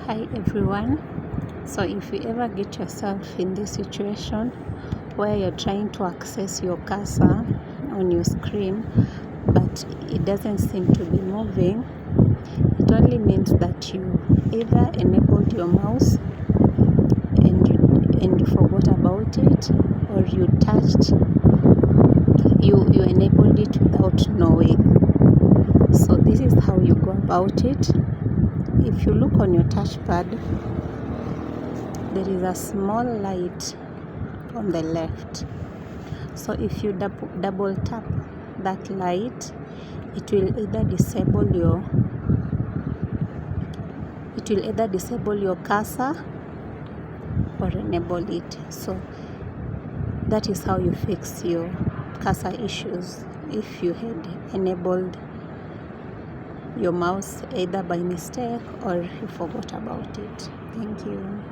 Hi everyone. So if you ever get yourself in this situation where you're trying to access your cursor on your screen but it doesn't seem to be moving, it only means that you either enabled your mouse and you forgot about it, or you enabled it without knowing. So this is how you go about it. If you look on your touchpad, there is a small light on the left. So if you double tap that light, it will either disable your cursor or enable it. So that is how you fix your cursor issues if you had enabled your mouse either by mistake or you forgot about it. Thank you.